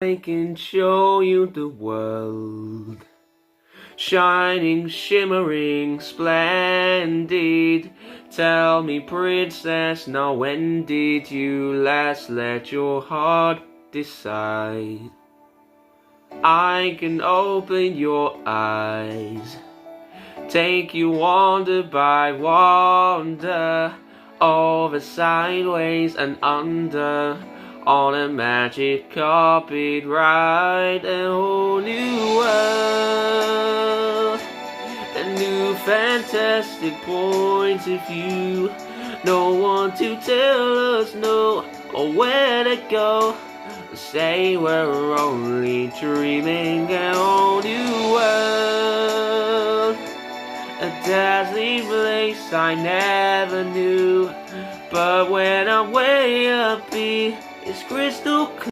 I can show you the world, shining, shimmering, splendid. Tell me, princess, now when did you last let your heart decide? I can open your eyes, take you wonder by wonder, over, sideways and under, on a magic carpet ride. A whole new world, a new fantastic point of view. No one to tell us no or where to go. Say we're only dreaming. A whole new world, a dazzling place I never knew. But when I'm way up here, it's crystal clear.